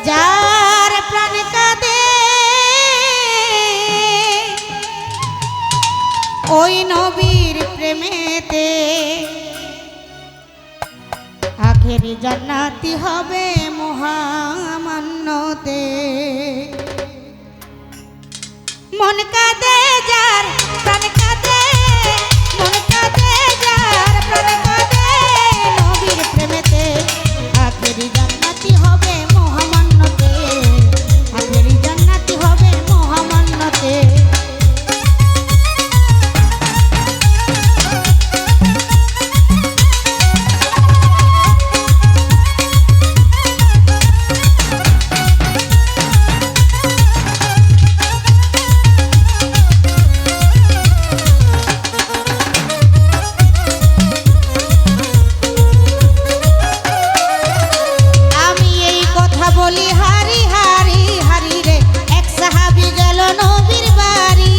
যার প্রাণ কাঁদে ওই নবীর প্রেমেতে আখেরি জান্নাতি হবে মহামান্যতে। মন কাঁদে যার প্রাণ কাঁদে, মন কাঁদে যার প্রাণ কাঁদে নবীর প্রেমেতে আখেরি জান্নাতি হবে মহামান্যতে, আখেরি জান্নাতি হবে মহামান্যতে। বলি হারি হারি হারি রে এক সাহাবী গেল নবীর বাড়ি।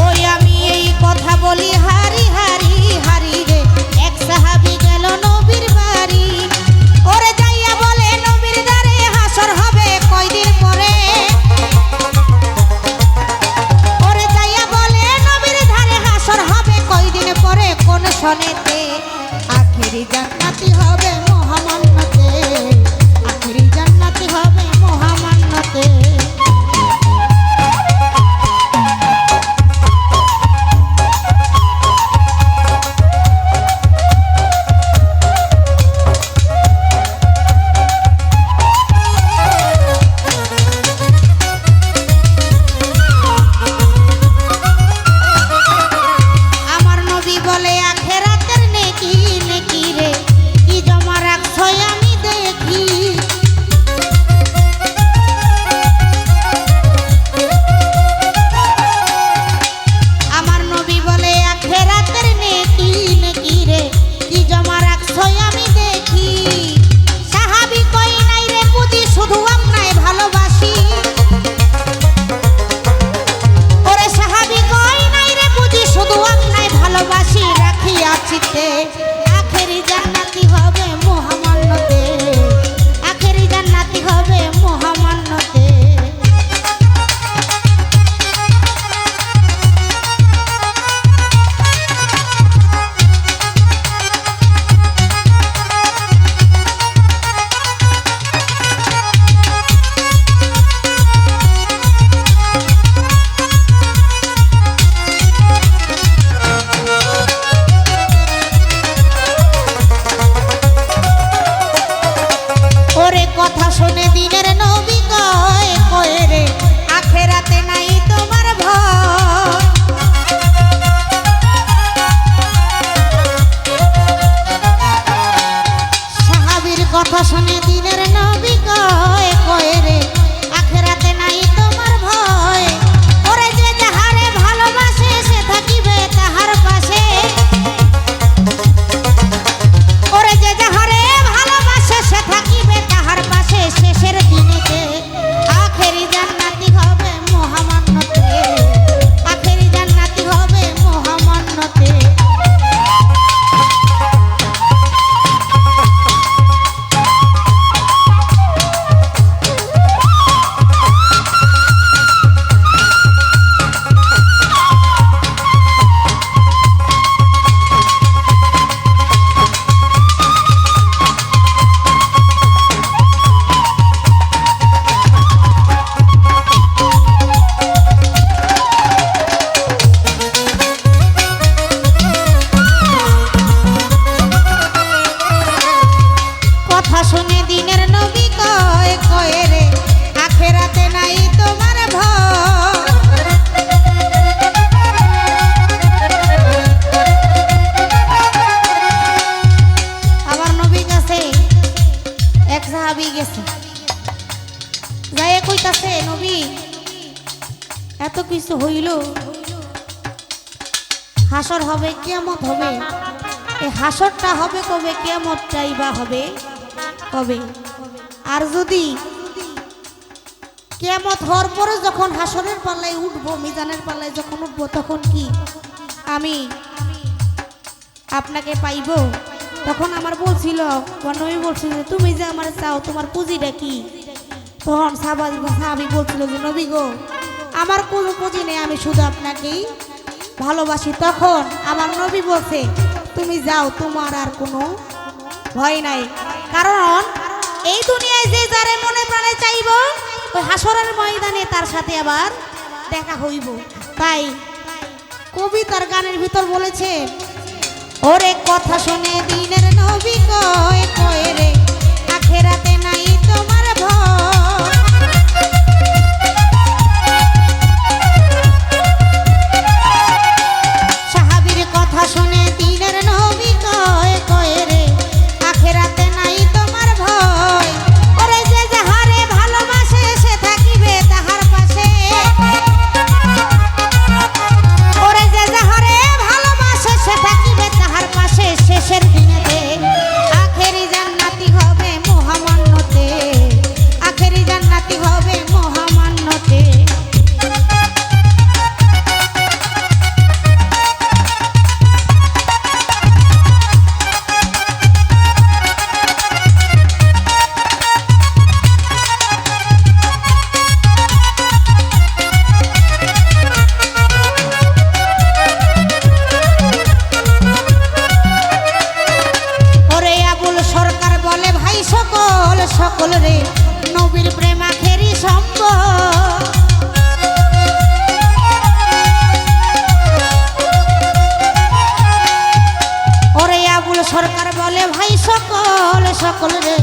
ওই আমি এই কথা বলি হারি হারি হারি রে এক সাহাবী গেল নবীর বাড়ি। ওরে যাইয়া বলে নবীর দ্বারে হাসর হবে কয়দিন পরে। ওরে যাইয়া বলে নবীর ধারে হাসর হবে কয়দিন পরে কোন সনেতে আখেরি জান্নাতি হবে মহামান্যতে, আখেরি জান্নাতি হবে মহামান্যতে। আমার নবী বলে আখেরাতের নেকি নেকি রে কি জমা রাখছো আমি দেখি। আমার নবী বলে আখেরাতের নেকি নেকি রে কি জমা রাখছো আমি দেখি। সাহাবী কই নাই রে বুঝি শুধু আপনায় ভালোবাসি। ওরে সাহাবী কই নাই রে বুঝি শুধু আপনায় ভালোবাসি। রাখি আছিতে আখেরি জান্নাতি হবে মহামান্যতে, আখেরি জান্নাতি হবে মহামান্যতে। ওরে কথা শুনে দিনের নবী কয় কয় রে আখেরাতে নাই তোমার ভয়। সাহাবীর কথা শুনে দিনের নবী কয় কয় রে আখেরাতে নাই তোমার ভয়। ওরে যে যাহারে ভালোবাসে সে থাকিবে তাহার পাশে। ওরে যে যাহারে ভালোবাসে সে থাকিবে তাহার পাশে শেষের দিনেতে আখেরি জান্নাতি হবে মহামান্যতে, আখেরি জান্নাতি হবে মহামান্যতে। কথা শুনে দিনের নবী কয় কয় রে আখেরাতে নাই তোমার ভয়। আমার নবী কাছে এক সাহাবী গেছে, যাইয়া কইতাছে নবী এত কিছু হইল, হাসর হবে কিয়ামত হবে, এই হাসরটা হবে কবে, কিয়ামতটাই বা হবে কবে? আর যদি কিয়ামত হওয়ার পরে যখন হাসরের পাল্লায় উঠবো, মিজানের পাল্লায় যখন উঠবো তখন কি আমি আপনাকে পাইব। তখন আমার বলছিল নবী বলছিল যে তুমি যে আমার চাও তোমার পুঁজিটা কি? তখন সাহাবী বলছিল যে নবী গো আমার কোনো পুঁজি নেই, আমি শুধু আপনাকেই ভালোবাসি। তখন আমার নবী বলছে তুমি যাও, তোমার আর কোনো ভয় নাই, কারণ এই দুনিয়ায় যে যারে মনে প্রাণে চাইব ওই হাসরের ময়দানে তার সাথে আবার দেখা হইব। তাই কবি তার গানের ভিতর বলেছে ওরে কথা শুনে দিনের নবী কয় কয় রে আখেরাতে নাই তোমার ভয়। সাহাবীর কথা শুনে দিনের নবী কয় কয় রে আখেরাতে নাই তোমার ভয়। ওরে যে যাহারে ভালোবাসে সে থাকিবে তাহার পাশে, ওরে যে যাহারে ভালোবাসে সে থাকিবে তাহার পাশে শেষের দিনেতে। আখেরি জান্নাতি হবে মহামান্যতে, আখেরি জান্নাতি হবে মহামান্যতে। সকল রে নবীর প্রেম আখেরি সম্ভব। ওরে আবুল সরকার বলে ভাই সকল সকল রে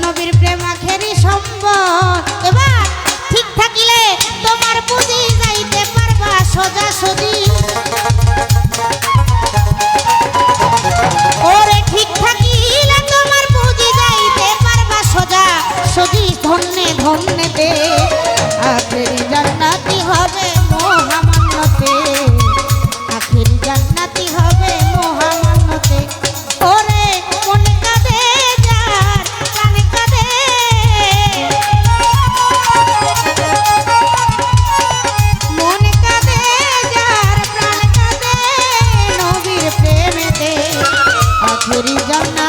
নবীর প্রেম আখেরি সম্ভব। এবার ঠিক থাকিলে তোমার পুঁজি যাইতে পারবা সোজা সুজি। ওরে ঠিক থাকিলে তোমার পুঁজি যাইতে পারবা সোজা সুজি। ধন্যে ধন্যতে আখেরি জান্নাতি হবে মহামান্যতে, আখেরি জান্নাতি হবে মহামান্যতে। ওরে মন কাঁদে যার প্রাণ কাঁদে, মন কাঁদে যার প্রাণ কাঁদে নবীর প্রেমেতে। আখেরি জান্নাত